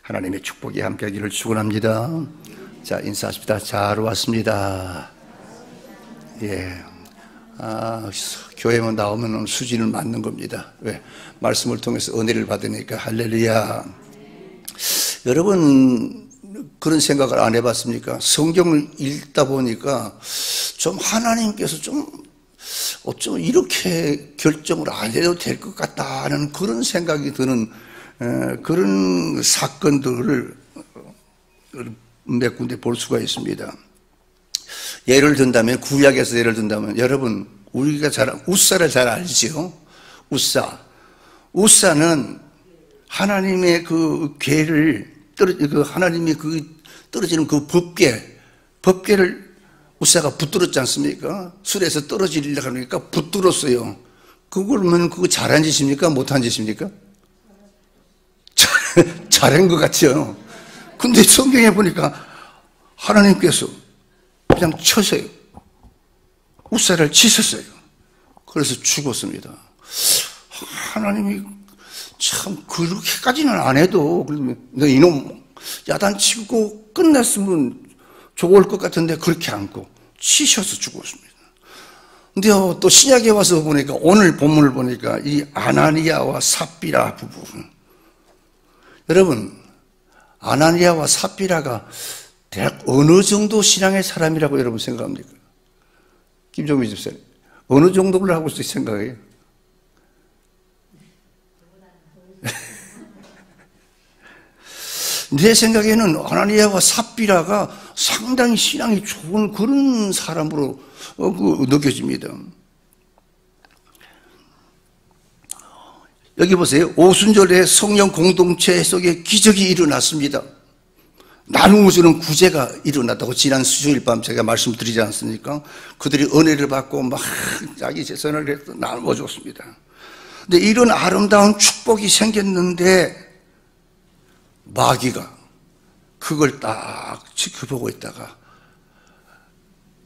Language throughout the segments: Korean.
하나님의 축복이 함께하기를 축원합니다. 자, 인사하십시다. 잘 왔습니다. 예. 교회만 나오면 수진을 맞는 겁니다. 왜? 말씀을 통해서 은혜를 받으니까. 할렐루야. 여러분, 그런 생각을 안 해봤습니까? 성경을 읽다 보니까 좀 하나님께서 어쩜 이렇게 결정을 안 해도 될 것 같다는 그런 생각이 드는 그런 사건들을 몇 군데 볼 수가 있습니다. 예를 든다면, 구약에서 예를 든다면, 여러분, 우리가 웃사를 잘 알지요? 웃사는 하나님의 그 괴를, 하나님이 떨어지는 그 법궤를 웃사가 붙들었지 않습니까? 술에서 떨어지려고 하니까 붙들었어요. 그거면 그거 잘한 짓입니까? 못한 짓입니까? 잘한 것 같죠? 근데 성경에 보니까 하나님께서 그냥 쳤어요. 웃사를 치셨어요. 그래서 죽었습니다. 하나님이 참 그렇게까지는 안 해도 너 이놈 야단치고 끝났으면 좋을 것 같은데 그렇게 않고 치셔서 죽었습니다. 근데 또 신약에 와서 보니까 오늘 본문을 보니까 이 아나니아와 삽비라 부부, 여러분 아나니아와 삽비라가 대략 어느 정도 신앙의 사람이라고 여러분 생각합니까? 김종민 집사님, 어느 정도를 하고 생각해요? 내 생각에는 아나니아와 삽비라가 상당히 신앙이 좋은 그런 사람으로 느껴집니다. 여기 보세요. 오순절에 성령 공동체 속에 기적이 일어났습니다. 나누어주는 구제가 일어났다고 지난 수요일 밤 제가 말씀드리지 않습니까? 그들이 은혜를 받고 막 자기 재산을 해서 나누어줬습니다. 근데 이런 아름다운 축복이 생겼는데 마귀가 그걸 딱 지켜보고 있다가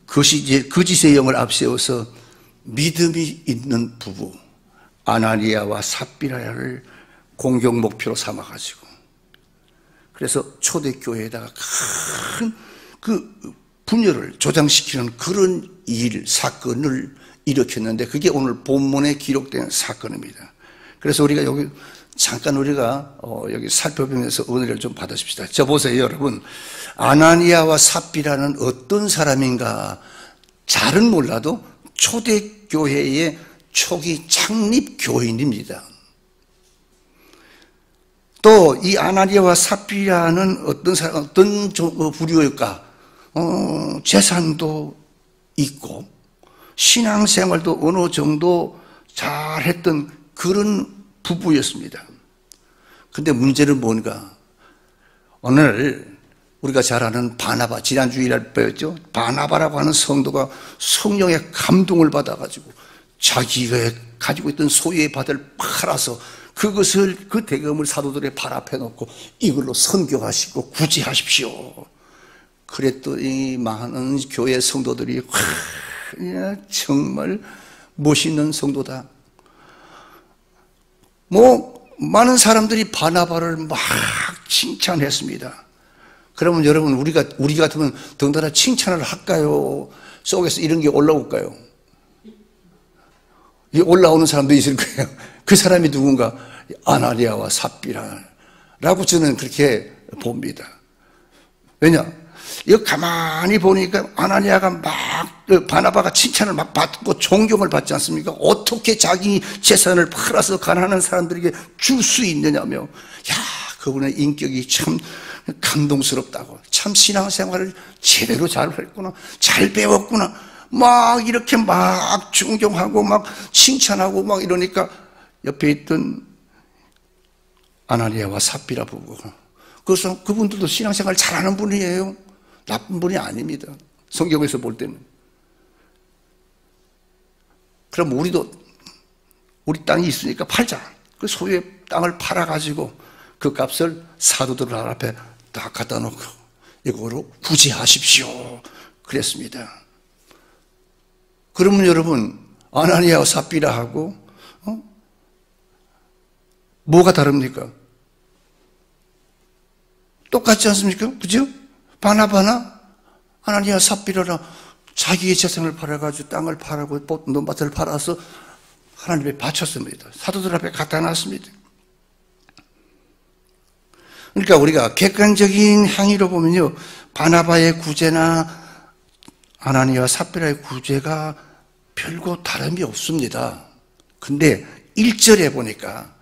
거짓의 영을 앞세워서 믿음이 있는 부부 아나니아와 삽비라를 공격 목표로 삼아가지고, 그래서 초대교회에다가 큰 그 분열을 조장시키는 그런 사건을 일으켰는데, 그게 오늘 본문에 기록된 사건입니다. 그래서 우리가 여기 잠깐 여기 살펴보면서 은혜를 좀 받으십시다. 저 보세요, 여러분. 아나니아와 삽비라는 어떤 사람인가 잘은 몰라도 초대교회의 초기 창립 교인입니다. 또 이 아나니아와 삽비라는 어떤 부류일까? 재산도 있고 신앙생활도 어느 정도 잘했던 그런 부부였습니다. 근데 문제는 뭔가? 오늘 우리가 잘 아는 바나바, 지난 주일날 배웠죠? 바나바라고 하는 성도가 성령의 감동을 받아가지고 자기가 가지고 있던 소유의 밭을 팔아서 그것을, 그 대금을 사도들의 발 앞에 놓고 이걸로 선교하시고 구제하십시오. 그랬더니 많은 교회 성도들이 정말 멋있는 성도다. 많은 사람들이 바나바를 막 칭찬했습니다. 그러면 여러분, 우리 같으면 덩달아 칭찬을 할까요? 속에서 이런 게 올라올까요? 올라오는 사람도 있을 거예요. 그 사람이 누군가? 아나니아와 삽비라라고 저는 그렇게 봅니다. 왜냐? 이거 가만히 보니까 아나니아가 바나바가 칭찬을 막 받고 존경을 받지 않습니까? 어떻게 자기 재산을 팔아서 가난한 사람들에게 줄 수 있느냐며, 그분의 인격이 참 감동스럽다고, 참 신앙생활을 제대로 잘 했구나, 잘 배웠구나, 막 이렇게 막 존경하고 막 칭찬하고 막 이러니까 옆에 있던 아나니아와 삽비라 부부가, 그래서 그분들도 신앙생활 잘하는 분이에요. 나쁜 분이 아닙니다. 성경에서 볼 때는. 그럼 우리도 우리 땅이 있으니까 팔자. 그 소유의 땅을 팔아가지고 그 값을 사도들 앞에 딱 갖다 놓고 이거로 구제하십시오. 그랬습니다. 그러면 여러분, 아나니아와 삽비라하고 뭐가 다릅니까? 똑같지 않습니까? 그죠? 바나바나 아나니아 삽비라라 자기의 재산을 팔아가지고 땅을 팔고 논밭을 팔아서 하나님에 바쳤습니다. 사도들 앞에 갖다 놨습니다. 그러니까 우리가 객관적인 행위로 보면요, 바나바의 구제나 아나니아와 삽비라의 구제가 별거 다름이 없습니다. 근데 1절에 보니까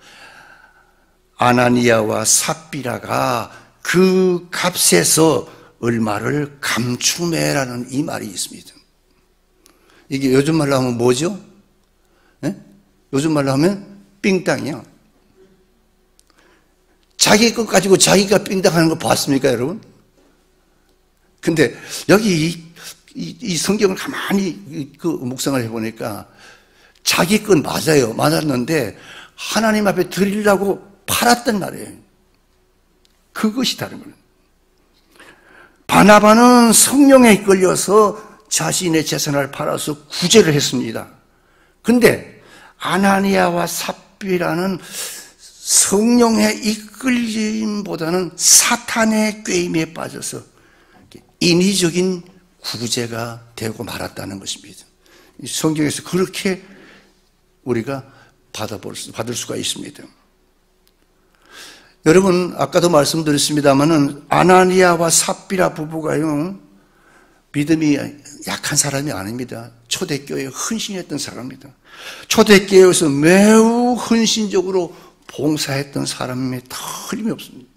아나니아와 삽비라가 그 값에서 얼마를 감추매라는 이 말이 있습니다. 이게 요즘 말로 하면 뭐죠? 네? 요즘 말로 하면 삥땅이요. 자기 것 가지고 자기가 삥땅하는 거 봤습니까, 여러분? 근데 여기 이 성경을 가만히 그 묵상을 해보니까 자기 건 맞아요. 맞았는데 하나님 앞에 드리려고 팔았단 말이에요. 그것이 다른 거예요. 바나바는 성령에 이끌려서 자신의 재산을 팔아서 구제를 했습니다. 근데 아나니아와 삽비라는 성령에 이끌림보다는 사탄의 꾀임에 빠져서 인위적인 구제가 되고 말았다는 것입니다. 성경에서 그렇게 우리가 받을 수가 있습니다. 여러분, 아까도 말씀드렸습니다마는 아나니아와 삽비라 부부가요, 믿음이 약한 사람이 아닙니다. 초대교회에 헌신했던 사람입니다. 초대교회에서 매우 헌신적으로 봉사했던 사람이 틀림이 없습니다.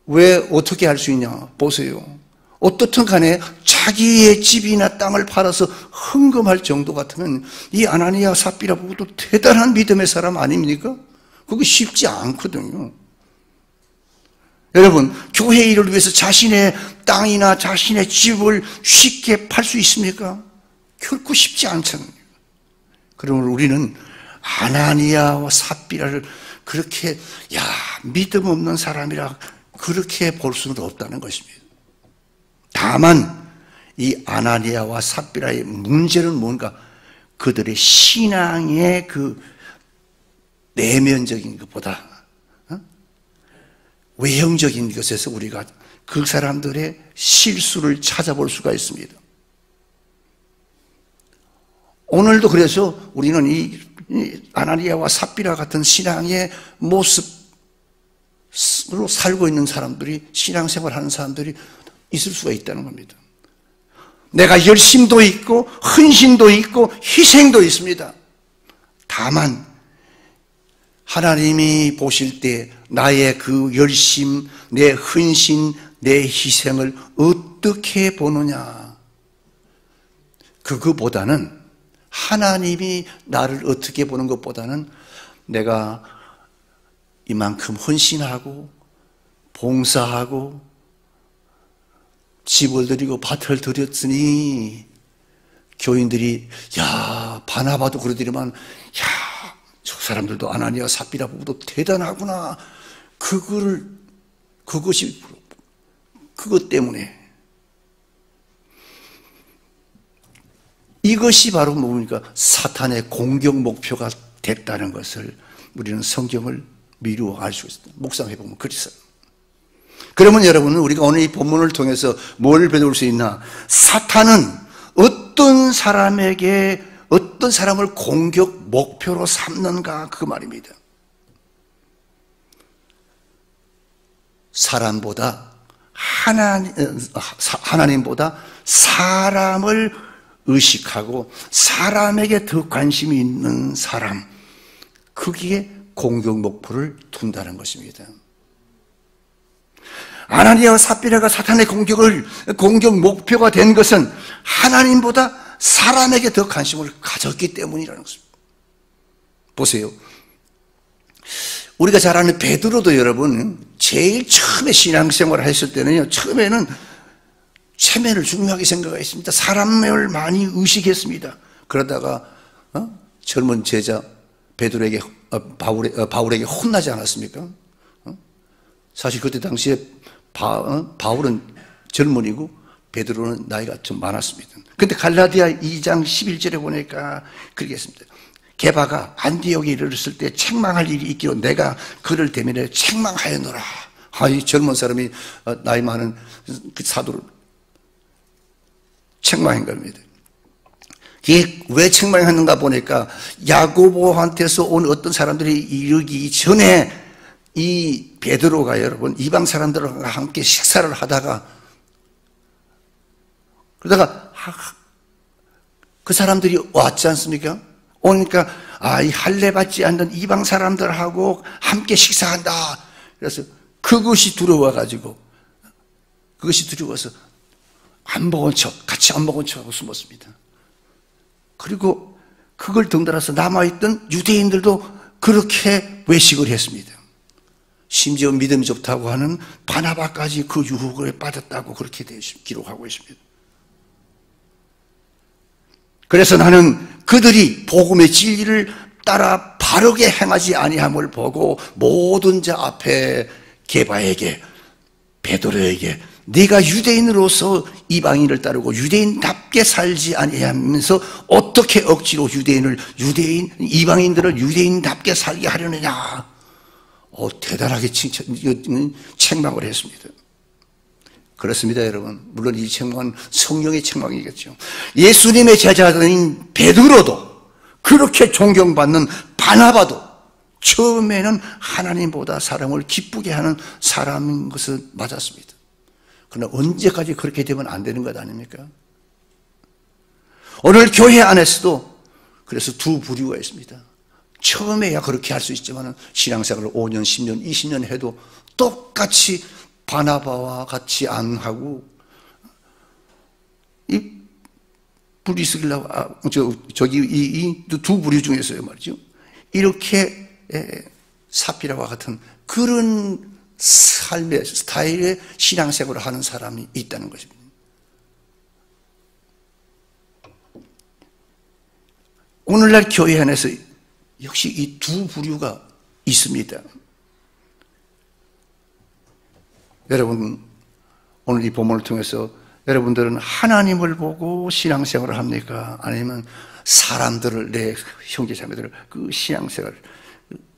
왜 어떻게 할 수 있냐? 보세요. 어떻든 간에 자기의 집이나 땅을 팔아서 헌금할 정도 같으면 이 아나니아 삽비라 부부도 대단한 믿음의 사람 아닙니까? 그거 쉽지 않거든요. 여러분, 교회 일을 위해서 자신의 땅이나 자신의 집을 쉽게 팔 수 있습니까? 결코 쉽지 않잖아요. 그러므로 우리는 아나니아와 삽비라를 그렇게 믿음 없는 사람이라 그렇게 볼 수는 없다는 것입니다. 다만 이 아나니아와 삽비라의 문제는 뭔가 그들의 신앙의 그 내면적인 것보다 외형적인 것에서 우리가 그 사람들의 실수를 찾아볼 수가 있습니다. 오늘도 그래서 우리는 이 아나니아와 삽비라 같은 신앙의 모습으로 살고 있는 사람들이, 신앙생활하는 사람들이 있을 수가 있다는 겁니다. 내가 열심도 있고 헌신도 있고 희생도 있습니다. 다만 하나님이 보실 때 나의 그 열심, 내 헌신, 내 희생을 어떻게 보느냐, 그거보다는 하나님이 나를 어떻게 보는 것보다는 내가 이만큼 헌신하고 봉사하고 집을 드리고 밭을 드렸으니 교인들이 바나바도 그러더니만 저 사람들도 아나니아 삽비라 부부도 대단하구나, 그것 때문에, 이것이 바로 뭡니까? 사탄의 공격 목표가 됐다는 것을 우리는 성경을 미루어 알 수 있습니다. 묵상해보면 그랬어요. 그러면 여러분은 우리가 오늘 이 본문을 통해서 뭘 배울 수 있나? 사탄은 어떤 사람에게 어떤 사람을 공격 목표로 삼는가, 그 말입니다. 사람보다 하나님보다 사람을 의식하고 사람에게 더 관심이 있는 사람, 거기에 공격 목표를 둔다는 것입니다. 아나니아와 삽비라가 사탄의 공격 목표가 된 것은 하나님보다 사람에게 더 관심을 가졌기 때문이라는 것입니다. 보세요. 우리가 잘 아는 베드로도 여러분, 제일 처음에 신앙생활을 했을 때는요, 처음에는 체면을 중요하게 생각했습니다. 사람을 많이 의식했습니다. 그러다가 젊은 제자 베드로에게 바울에게 혼나지 않았습니까? 사실 그때 당시에 바울은 젊은이고 베드로는 나이가 좀 많았습니다. 근데 갈라디아 2장 11절에 보니까 그렇게 했습니다. 게바가 안디옥에 이르렀을 때 책망할 일이 있기로 내가 그를 대면해 책망하였노라 이 젊은 사람이 나이 많은 그 사도를 책망한 겁니다. 이게 왜 책망했는가 보니까 야고보한테서 온 어떤 사람들이 이르기 전에 이 베드로가 여러분 이방 사람들과 함께 식사를 하다가 그러다가 그 사람들이 왔지 않습니까? 오니까 이 할례 받지 않는 이방 사람들하고 함께 식사한다. 그래서 그것이 두려워서 안 먹은 척, 같이 안 먹은 척하고 숨었습니다. 그리고 그걸 덩달아서 남아있던 유대인들도 그렇게 외식을 했습니다. 심지어 믿음이 좋다고 하는 바나바까지 그 유혹에 빠졌다고 그렇게 기록하고 있습니다. 그래서 나는 그들이 복음의 진리를 따라 바르게 행하지 아니함을 보고 모든 자 앞에 게바에게 베드로에게 네가 유대인으로서 이방인을 따르고 유대인답게 살지 아니하면서 어떻게 억지로 이방인들을 유대인답게 살게 하려느냐. 대단하게 책망을 했습니다. 그렇습니다, 여러분. 물론 이 책망은 성령의 책망이겠죠. 예수님의 제자들인 베드로도 그렇게 존경받는 바나바도 처음에는 하나님보다 사람을 기쁘게 하는 사람인 것은 맞았습니다. 그러나 언제까지 그렇게 되면 안 되는 것 아닙니까? 오늘 교회 안에서도 그래서 두 부류가 있습니다. 처음에야 그렇게 할 수 있지만 신앙생활을 5년, 10년, 20년 해도 똑같이 바나바와 같이 안 하고 이 브리스길라와 이 두 부류 중에서요 말이죠. 이렇게 사피라와 같은 그런 삶의 스타일의 신앙생활을 하는 사람이 있다는 것입니다. 오늘날 교회 안에서 역시 이 두 부류가 있습니다. 여러분, 오늘 이 본문을 통해서 여러분들은 하나님을 보고 신앙생활을 합니까? 아니면 사람들을, 내 형제자매들을 그 신앙생활을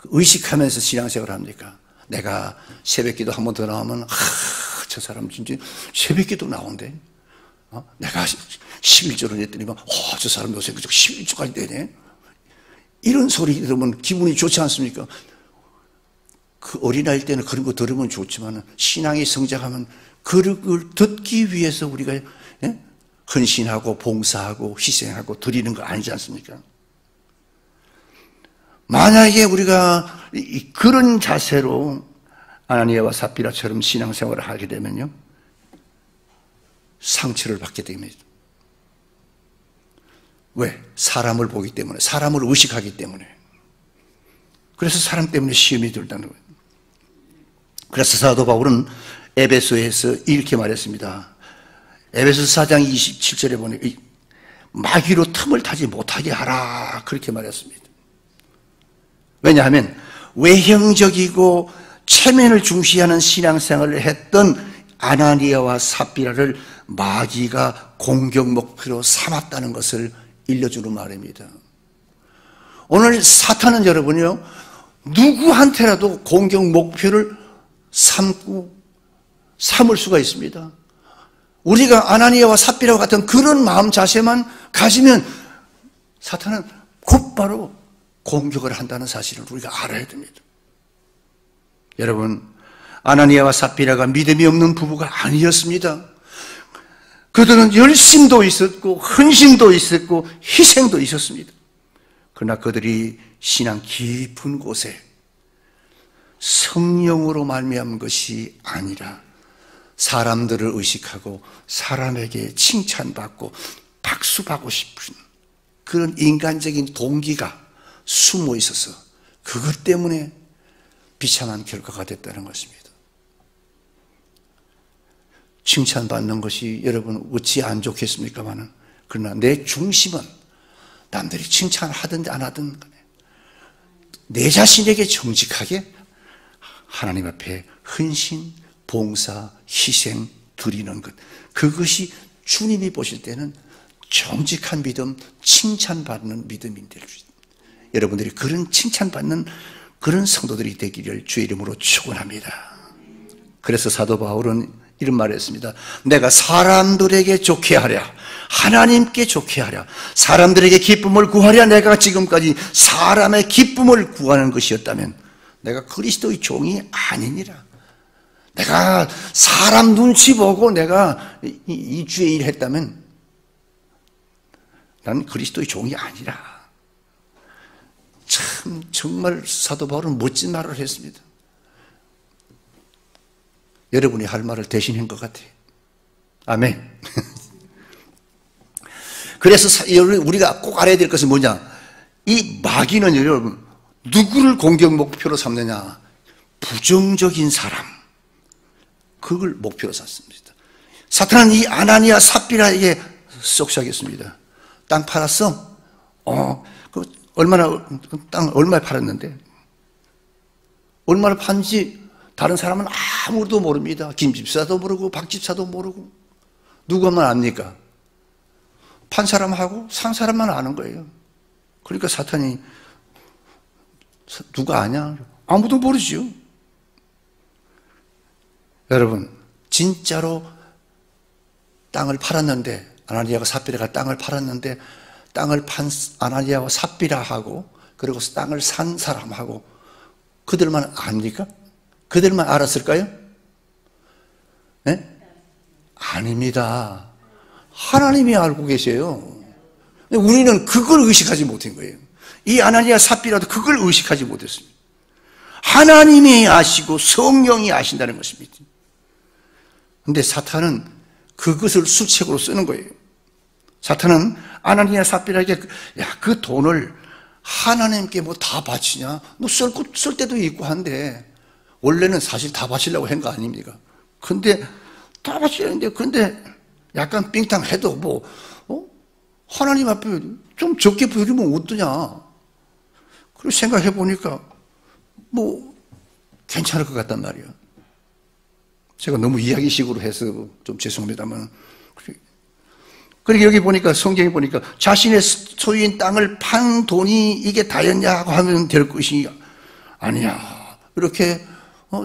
의식하면서 신앙생활을 합니까? 내가 새벽기도 한 번 더 나오면 저 사람 진짜 새벽기도 나온대. 내가 11조를 냈더니만 저 사람 요새 그저 11조까지 되네. 이런 소리 들으면 기분이 좋지 않습니까? 그 어린아이일 때는 그런 거 들으면 좋지만 신앙이 성장하면 그걸 듣기 위해서 우리가 헌신하고 봉사하고 희생하고 드리는 거 아니지 않습니까? 만약에 우리가 그런 자세로 아나니아와 삽비라처럼 신앙생활을 하게 되면요 상처를 받게 됩니다. 왜? 사람을 보기 때문에, 사람을 의식하기 때문에. 그래서 사람 때문에 시험이 들다는 거예요. 그래서 사도 바울은 에베소에서 이렇게 말했습니다. 에베소 4장 27절에 보니 마귀로 틈을 타지 못하게 하라 그렇게 말했습니다. 왜냐하면 외형적이고 체면을 중시하는 신앙생활을 했던 아나니아와 삽비라를 마귀가 공격 목표로 삼았다는 것을 일러주는 말입니다. 오늘 사탄은 여러분요 누구한테라도 공격 목표를 삼을 수가 있습니다. 우리가 아나니아와 삽비라와 같은 그런 마음 자세만 가지면 사탄은 곧바로 공격을 한다는 사실을 우리가 알아야 됩니다. 여러분, 아나니아와 삽비라가 믿음이 없는 부부가 아니었습니다. 그들은 열심도 있었고 헌신도 있었고 희생도 있었습니다. 그러나 그들이 신앙 깊은 곳에 성령으로 말미암은 것이 아니라 사람들을 의식하고 사람에게 칭찬받고 박수받고 싶은 그런 인간적인 동기가 숨어 있어서 그것 때문에 비참한 결과가 됐다는 것입니다. 칭찬받는 것이 여러분 어찌 안 좋겠습니까마는 그러나 내 중심은 남들이 칭찬하든 안 하든 간에 내 자신에게 정직하게 하나님 앞에 헌신, 봉사, 희생 드리는 것 그것이 주님이 보실 때는 정직한 믿음, 칭찬받는 믿음인데 여러분들이 그런 칭찬받는 그런 성도들이 되기를 주의 이름으로 축원합니다. 그래서 사도 바울은 이런 말을 했습니다. 내가 사람들에게 좋게 하랴, 하나님께 좋게 하랴, 사람들에게 기쁨을 구하랴. 내가 지금까지 사람의 기쁨을 구하는 것이었다면 내가 그리스도의 종이 아니니라. 내가 사람 눈치 보고 내가 이 주의 일을 했다면 나는 그리스도의 종이 아니라. 참 정말 사도 바울은 멋진 말을 했습니다. 여러분이 할 말을 대신한 것 같아요. 아멘. 그래서 우리가 꼭 알아야 될 것은 뭐냐? 이 마귀는 여러분 누구를 공격 목표로 삼느냐? 부정적인 사람, 그걸 목표로 삼습니다. 사탄은 이 아나니아 삽비라에게 쏙시하겠습니다. 땅 팔았어? 땅 얼마에 팔았는데? 얼마나 판지 다른 사람은 아무도 모릅니다. 김집사도 모르고 박집사도 모르고 누구만 압니까? 판 사람하고 산 사람만 아는 거예요. 그러니까 사탄이 누가 아냐? 아무도 모르죠. 여러분 진짜로 땅을 팔았는데, 아나니아와 삽비라가 땅을 팔았는데 땅을 판 아나니아와 삽비라하고 그리고 땅을 산 사람하고 그들만 압니까? 그들만 알았을까요? 네? 아닙니다. 하나님이 알고 계세요. 우리는 그걸 의식하지 못한 거예요. 이 아나니아 삽비라도 그걸 의식하지 못했습니다. 하나님이 아시고 성령이 아신다는 것입니다. 그런데 사탄은 그것을 수책으로 쓰는 거예요. 사탄은 아나니아 삽비라에게 그 돈을 하나님께 뭐 다 바치냐? 뭐 쓸 때도 있고 한데 원래는 사실 다 바치려고 한 거 아닙니까? 근데 다 바치려는데 근데 약간 빙탕해도 하나님 앞에 좀 적게 보여주면 어떠냐? 그리고 생각해 보니까 괜찮을 것 같단 말이에요. 제가 너무 이야기식으로 해서 좀 죄송합니다만. 그리고 여기 보니까 성경에 보니까 자신의 소유인 땅을 판 돈이 이게 다였냐고 하면 될 것이 아니야. 이렇게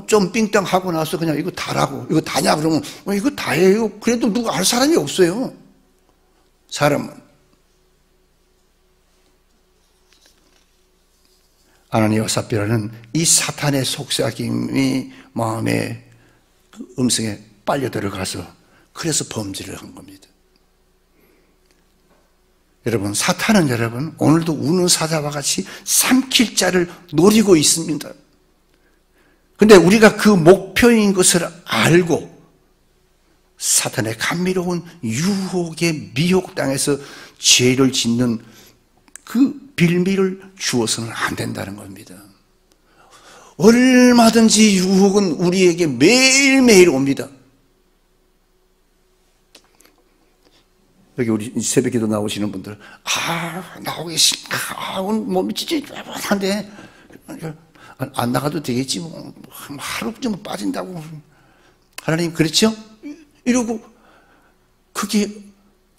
좀 빙땅하고 나서 그냥 이거 다라고, 이거 다냐 그러면 이거 다예요. 그래도 누가 알 사람이 없어요. 사람은. 아나니아와 삽비라는 이 사탄의 속삭임이 마음의 그 음성에 빨려 들어가서 그래서 범죄를 한 겁니다. 여러분, 사탄은 여러분 오늘도 우는 사자와 같이 삼킬 자를 노리고 있습니다. 그런데 우리가 그 목표인 것을 알고 사탄의 감미로운 유혹에 미혹당해서 죄를 짓는 그 빌미를 주어서는 안 된다는 겁니다. 얼마든지 유혹은 우리에게 매일매일 옵니다. 여기 우리 새벽기도 나오시는 분들, 나오고 계십니까? 오늘 몸이 찌릿한데 안 나가도 되겠지, 하루쯤 빠진다고. 하나님, 그렇죠? 이러고 그게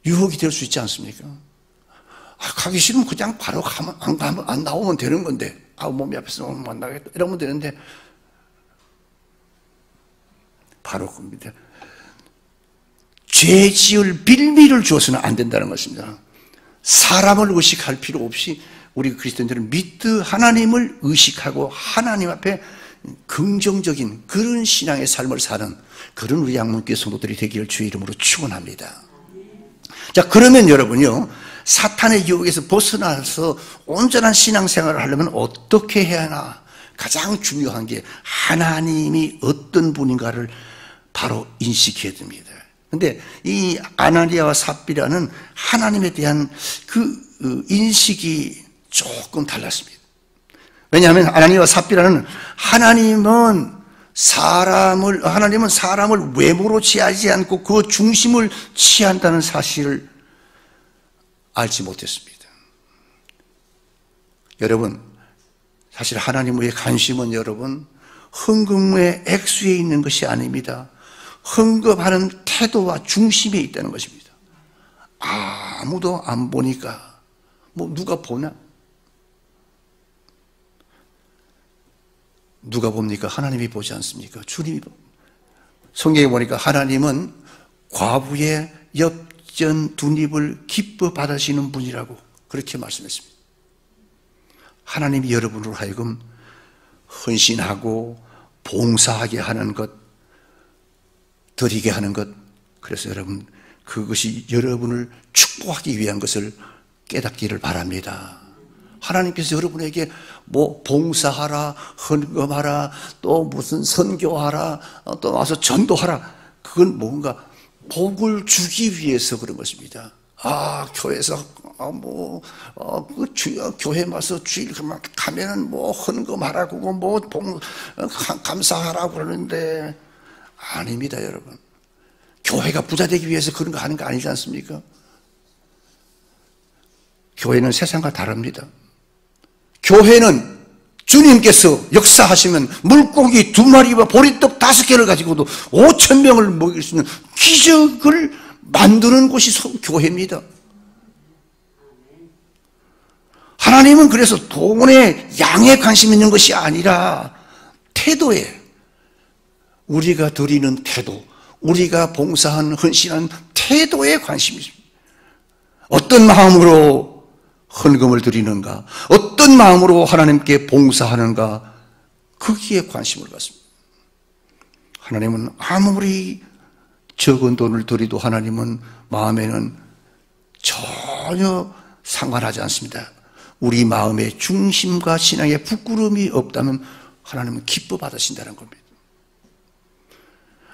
유혹이 될 수 있지 않습니까? 가기 싫으면 그냥 바로 안 나오면 되는 건데, 몸이 앞에서 오늘 안 나가겠다 이러면 되는데, 바로 겁니다. 죄 지을 빌미를 주어서는 안 된다는 것입니다. 사람을 의식할 필요 없이 우리 그리스도인들은 믿드 하나님을 의식하고 하나님 앞에 긍정적인 그런 신앙의 삶을 사는 그런 우리 양문교회 성도들이 되기를 주의 이름으로 축원합니다. 자, 그러면 여러분요, 사탄의 유혹에서 벗어나서 온전한 신앙생활을 하려면 어떻게 해야 하나? 가장 중요한 게 하나님이 어떤 분인가를 바로 인식해야 됩니다. 근데 이 아나니아와 삽비라는 하나님에 대한 그 인식이 조금 달랐습니다. 왜냐하면 아나니아와 삽비라는 하나님은 사람을 외모로 취하지 않고 그 중심을 취한다는 사실을 알지 못했습니다. 여러분, 사실 하나님의 관심은 여러분 헌금의 액수에 있는 것이 아닙니다. 헌금하는 태도와 중심에 있다는 것입니다. 아무도 안 보니까 누가 보나? 누가 봅니까? 하나님이 보지 않습니까? 주님이 봅니다. 성경에 보니까 하나님은 과부의 엽전 두 입을 기뻐 받으시는 분이라고 그렇게 말씀했습니다. 하나님이 여러분으로 하여금 헌신하고 봉사하게 하는 것, 드리게 하는 것, 그래서 여러분 그것이 여러분을 축복하기 위한 것을 깨닫기를 바랍니다. 하나님께서 여러분에게 뭐 봉사하라, 헌금하라, 또 무슨 선교하라, 또 와서 전도하라, 그건 뭔가 복을 주기 위해서 그런 것입니다. 교회에서 교회 와서 주일 가면은 뭐 헌금하라고 뭐 감사하라고 그러는데 아닙니다, 여러분. 교회가 부자 되기 위해서 그런 거 하는 거 아니지 않습니까? 교회는 세상과 다릅니다. 교회는 주님께서 역사하시면 물고기 2마리와 보리떡 5개를 가지고도 5,000명을 먹일 수 있는 기적을 만드는 곳이 교회입니다. 하나님은 그래서 돈에 양에 관심 있는 것이 아니라 태도에, 우리가 드리는 태도, 우리가 봉사한 헌신한 태도에 관심이 있습니다. 어떤 마음으로 헌금을 드리는가, 어떤 마음으로 하나님께 봉사하는가, 거기에 관심을 갖습니다. 하나님은 아무리 적은 돈을 드려도 하나님은 마음에는 전혀 상관하지 않습니다. 우리 마음의 중심과 신앙의 부끄러움이 없다면 하나님은 기뻐 받으신다는 겁니다.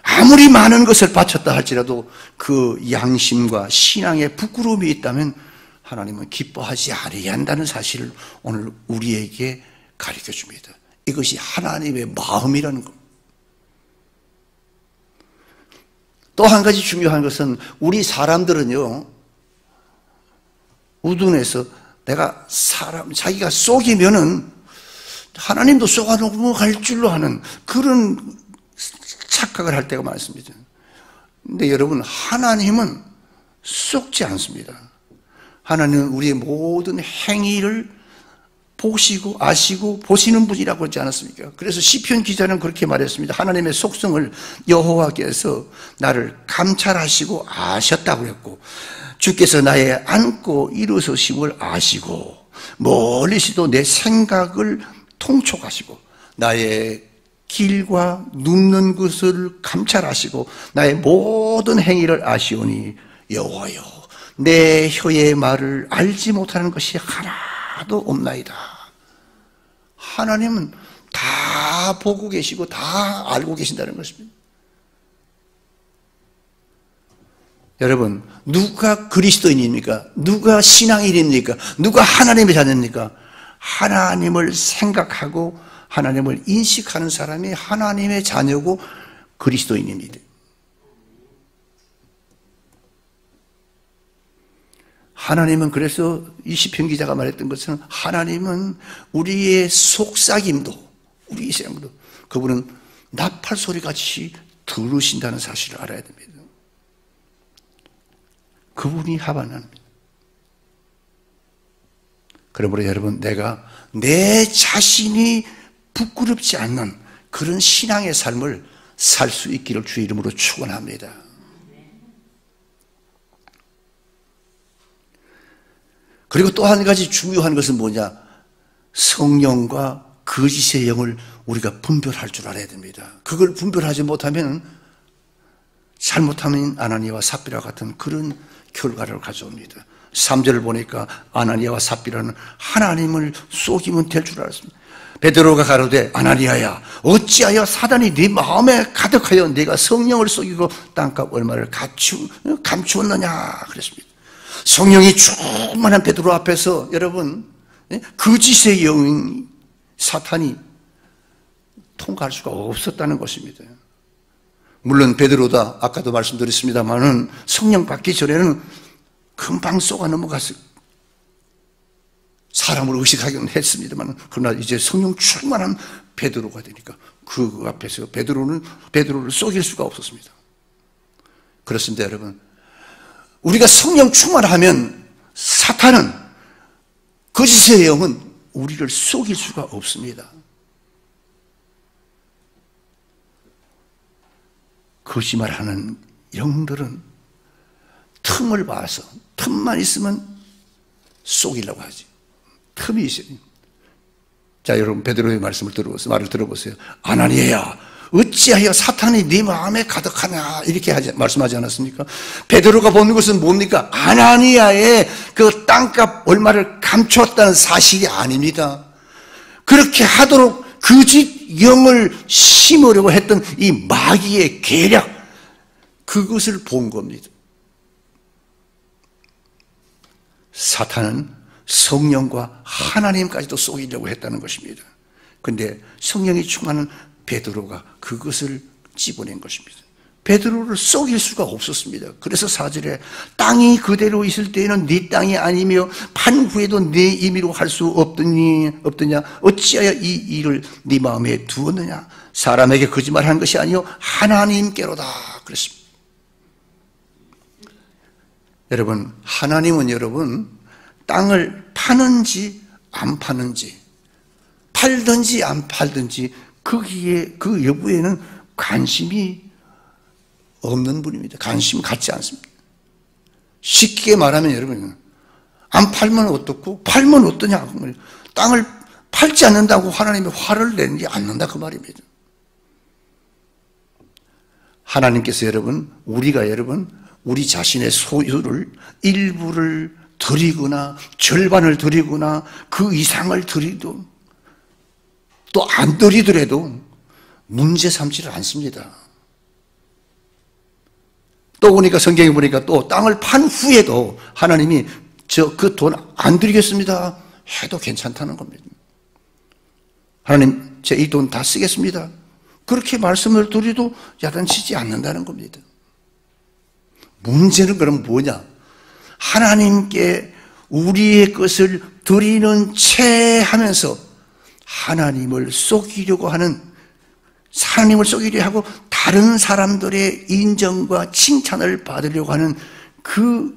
아무리 많은 것을 바쳤다 할지라도 그 양심과 신앙의 부끄러움이 있다면 하나님은 기뻐하지 아니한다는 사실을 오늘 우리에게 가르쳐 줍니다. 이것이 하나님의 마음이라는 겁니다. 또 한 가지 중요한 것은 우리 사람들은요, 우둔해서 내가 자기가 속이면은 하나님도 속아 넘어갈 줄로 하는 그런 착각을 할 때가 많습니다. 근데 여러분, 하나님은 속지 않습니다. 하나님은 우리의 모든 행위를 보시고 아시고 보시는 분이라고 하지 않았습니까? 그래서 시편 기자는 그렇게 말했습니다. 하나님의 속성을 여호와께서 나를 감찰하시고 아셨다고 했고, 주께서 나의 앉고 일어서심을 아시고 멀리서도 내 생각을 통촉하시고 나의 길과 눕는 것을 감찰하시고 나의 모든 행위를 아시오니 여호와여, 내 혀의 말을 알지 못하는 것이 하나도 없나이다. 하나님은 다 보고 계시고 다 알고 계신다는 것입니다. 여러분, 누가 그리스도인입니까? 누가 신앙인입니까? 누가 하나님의 자녀입니까? 하나님을 생각하고 하나님을 인식하는 사람이 하나님의 자녀고 그리스도인입니다. 하나님은 그래서 이 시편 기자가 말했던 것은 하나님은 우리의 속삭임도, 우리의 생각도 그분은 나팔 소리같이 들으신다는 사실을 알아야 됩니다. 그분이 하반합니다. 그러므로 여러분, 내가 내 자신이 부끄럽지 않는 그런 신앙의 삶을 살 수 있기를 주의 이름으로 축원합니다. 그리고 또 한 가지 중요한 것은 뭐냐? 성령과 거짓의 영을 우리가 분별할 줄 알아야 됩니다. 그걸 분별하지 못하면 잘못하면 아나니아와 삽비라 같은 그런 결과를 가져옵니다. 3절을 보니까 아나니아와 삽비라는 하나님을 속이면 될 줄 알았습니다. 베드로가 가로되 아나니아야, 어찌하여 사단이 네 마음에 가득하여 네가 성령을 속이고 땅값 얼마를 감추었느냐 그랬습니다. 성령이 충만한 베드로 앞에서 여러분, 거짓의 영인 사탄이 통과할 수가 없었다는 것입니다. 물론 베드로다, 아까도 말씀드렸습니다만은 성령 받기 전에는 금방 쏘가 넘어갔어요. 사람을 의식하기는 했습니다만, 그러나 이제 성령 충만한 베드로가 되니까 그 앞에서 베드로를 속일 수가 없었습니다. 그렇습니다, 여러분. 우리가 성령 충만하면 사탄은, 거짓의 영은 우리를 속일 수가 없습니다. 거짓말하는 영들은 틈을 봐서 틈만 있으면 속이려고 하지. 틈이 있어요. 자, 여러분 베드로의 말씀을 말을 들어보세요. 아나니아야, 어찌하여 사탄이 네 마음에 가득하냐 이렇게 말씀하지 않았습니까? 베드로가 보는 것은 뭡니까? 아나니아의 그 땅값 얼마를 감추었다는 사실이 아닙니다. 그렇게 하도록 거짓 영을 심으려고 했던 이 마귀의 계략, 그것을 본 겁니다. 사탄은 성령과 하나님까지도 속이려고 했다는 것입니다. 그런데 성령이 충만한 베드로가 그것을 집어낸 것입니다. 베드로를 속일 수가 없었습니다. 그래서 4절에 땅이 그대로 있을 때에는 네 땅이 아니며 판 후에도 네 임의로 할 수 없더냐 어찌하여 이 일을 네 마음에 두었느냐. 사람에게 거짓말하는 것이 아니요 하나님께로다 그랬습니다. 여러분, 하나님은 여러분 땅을 파는지 안 파는지, 팔든지 안 팔든지 거기에 그 여부에는 관심이 없는 분입니다. 관심 갖지 않습니다. 쉽게 말하면 여러분, 안 팔면 어떻고 팔면 어떠냐. 땅을 팔지 않는다고 하나님이 화를 내지 않는다 그 말입니다. 하나님께서 여러분, 우리가 여러분 우리 자신의 소유를 일부를 드리거나 절반을 드리거나 그 이상을 드리도 또 안 드리더라도 문제 삼지를 않습니다. 또 보니까 성경에 보니까 또 땅을 판 후에도 하나님이 그 돈 안 드리겠습니다 해도 괜찮다는 겁니다. 하나님 제 이 돈 다 쓰겠습니다. 그렇게 말씀을 드려도 야단치지 않는다는 겁니다. 문제는 그럼 뭐냐? 하나님께 우리의 것을 드리는 채 하면서 하나님을 속이려고 하고 다른 사람들의 인정과 칭찬을 받으려고 하는 그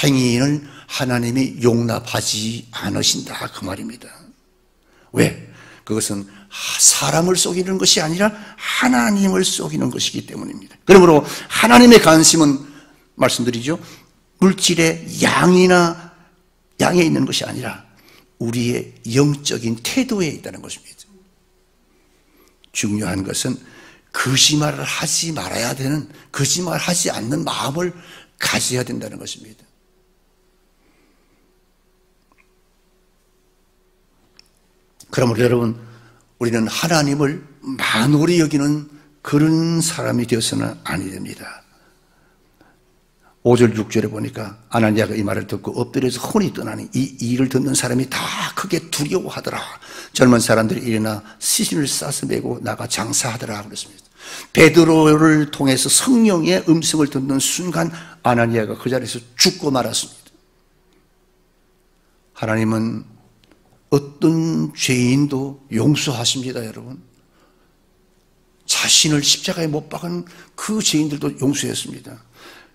행위를 하나님이 용납하지 않으신다 그 말입니다. 왜? 그것은 사람을 속이는 것이 아니라 하나님을 속이는 것이기 때문입니다. 그러므로 하나님의 관심은 말씀드리죠. 물질의 양에 있는 것이 아니라 우리의 영적인 태도에 있다는 것입니다. 중요한 것은 거짓말을 하지 말아야 되는, 거짓말하지 않는 마음을 가져야 된다는 것입니다. 그러므로 여러분, 우리는 하나님을 만홀히 여기는 그런 사람이 되어서는 아니 됩니다. 5절 6절에 보니까 아나니아가 이 말을 듣고 엎드려서 혼이 떠나니 이 일을 듣는 사람이 다 크게 두려워하더라. 젊은 사람들이 일어나 시신을 싸서 메고 나가 장사하더라 그랬습니다. 베드로를 통해서 성령의 음성을 듣는 순간 아나니아가 그 자리에서 죽고 말았습니다. 하나님은 어떤 죄인도 용서하십니다, 여러분. 자신을 십자가에 못 박은 그 죄인들도 용서했습니다.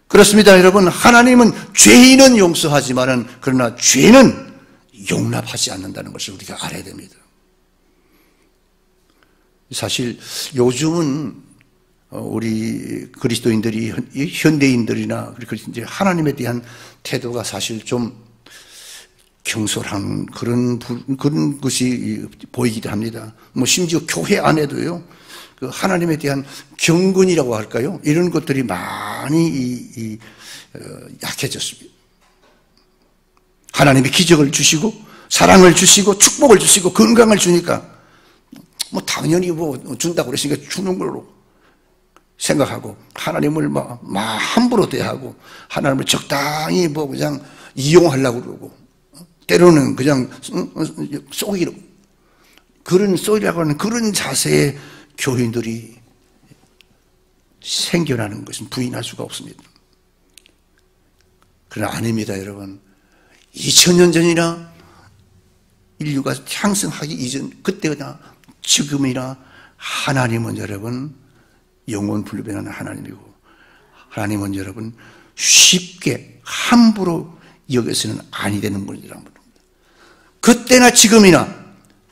그렇습니다, 여러분. 하나님은 죄인은 용서하지만은 그러나 죄는 용납하지 않는다는 것을 우리가 알아야 됩니다. 사실 요즘은 우리 그리스도인들이 현대인들이나 이제 하나님에 대한 태도가 사실 좀 경솔한 그런 것이 보이기도 합니다. 뭐 심지어 교회 안에도요. 그 하나님에 대한 경건이라고 할까요? 이런 것들이 많이 약해졌습니다. 하나님이 기적을 주시고 사랑을 주시고 축복을 주시고 건강을 주니까 뭐 당연히 뭐 준다고 그랬으니까 주는 걸로 생각하고 하나님을 막 함부로 대하고 하나님을 적당히 뭐 그냥 이용하려고 그러고 때로는 그냥 속이려고 속이려고 하는 그런 자세의 교인들이 생겨나는 것은 부인할 수가 없습니다. 그러나 아닙니다, 여러분. 2000년 전이나 인류가 향상하기 이전 그때나 지금이나 하나님은 여러분 영원 불변하는 하나님이고 하나님은 여러분 쉽게 함부로 여겨서는 아니 되는 분이라는 겁니다. 그때나 지금이나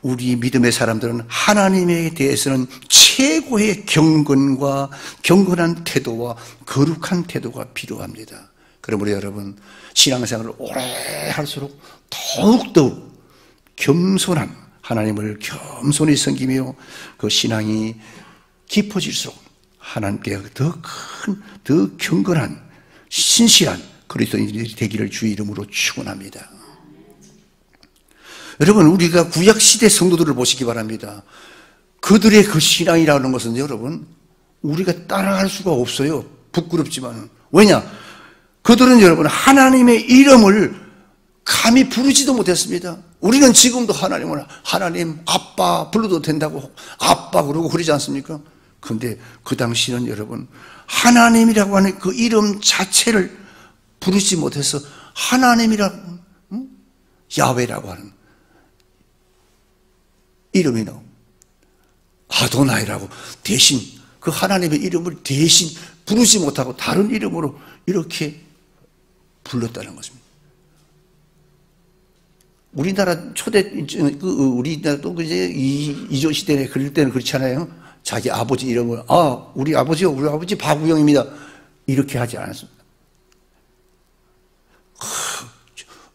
우리 믿음의 사람들은 하나님에 대해서는 최고의 경건한 태도와 거룩한 태도가 필요합니다. 그러므로 여러분, 신앙생활을 오래 할수록 더욱더욱 겸손한 하나님을 겸손히 섬기며 그 신앙이 깊어질수록 하나님께 더 경건한 신실한 그리스도인들이 되기를 주의 이름으로 축원합니다. 여러분, 우리가 구약시대 성도들을 보시기 바랍니다. 그들의 그 신앙이라는 것은 여러분, 우리가 따라갈 수가 없어요. 부끄럽지만. 왜냐? 그들은 여러분, 하나님의 이름을 감히 부르지도 못했습니다. 우리는 지금도 하나님을 하나님 아빠 불러도 된다고 아빠 그러고 그러지 않습니까? 그런데 그 당시는 여러분, 하나님이라고 하는 그 이름 자체를 부르지 못해서 하나님이라고, 야훼라고 하는 이름이 나오고 아도나이라고 대신 그 하나님의 이름을 대신 부르지 못하고 다른 이름으로 이렇게 불렀다는 것입니다. 우리나라 우리나라도 이제 이조 시대에 그럴 때는 그렇잖아요. 자기 아버지 이름을 우리 아버지 박우영입니다. 이렇게 하지 않았습니다.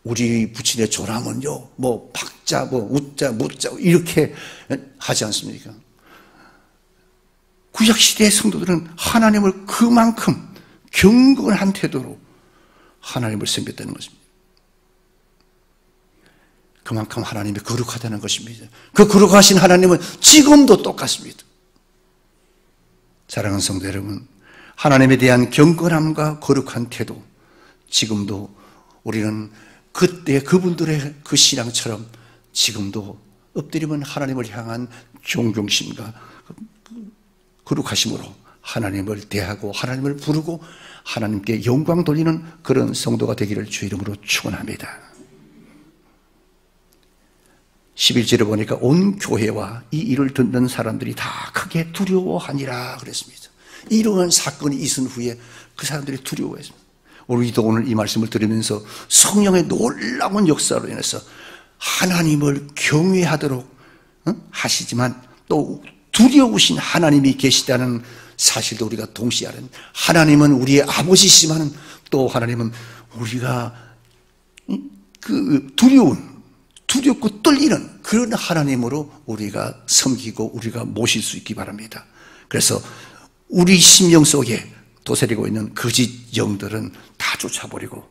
우리 부친의 조남은요, 뭐 박자, 뭐 우자, 무자 이렇게 하지 않습니까? 구약 시대의 성도들은 하나님을 그만큼 경건한 태도로 하나님을 섬겼다는 것입니다. 그만큼 하나님이 거룩하다는 것입니다. 그 거룩하신 하나님은 지금도 똑같습니다. 사랑하는 성도 여러분, 하나님에 대한 경건함과 거룩한 태도, 지금도 우리는 그때 그분들의 그 신앙처럼 지금도 엎드리면 하나님을 향한 존경심과 거룩하심으로 하나님을 대하고 하나님을 부르고 하나님께 영광 돌리는 그런 성도가 되기를 주 이름으로 축원합니다. 11절에 보니까 온 교회와 이 일을 듣는 사람들이 다 크게 두려워하니라 그랬습니다. 이러한 사건이 있은 후에 그 사람들이 두려워했습니다. 우리도 오늘 이 말씀을 들으면서 성령의 놀라운 역사로 인해서 하나님을 경외하도록 하시지만 또 두려우신 하나님이 계시다는 사실도 우리가 동시에 알아야 합니다. 하나님은 우리의 아버지시지만 또 하나님은 우리가 그 두렵고 떨리는 그런 하나님으로 우리가 섬기고 우리가 모실 수 있기 바랍니다. 그래서 우리 심령 속에 도사리고 있는 거짓 영들은 다 쫓아버리고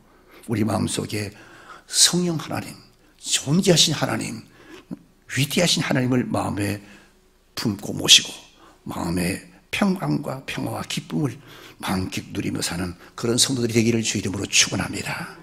우리 마음속에 성령 하나님, 존귀하신 하나님, 위대하신 하나님을 마음에 품고 모시고 마음의 평강과 평화와 기쁨을 만끽 누리며 사는 그런 성도들이 되기를 주 이름으로 축원합니다.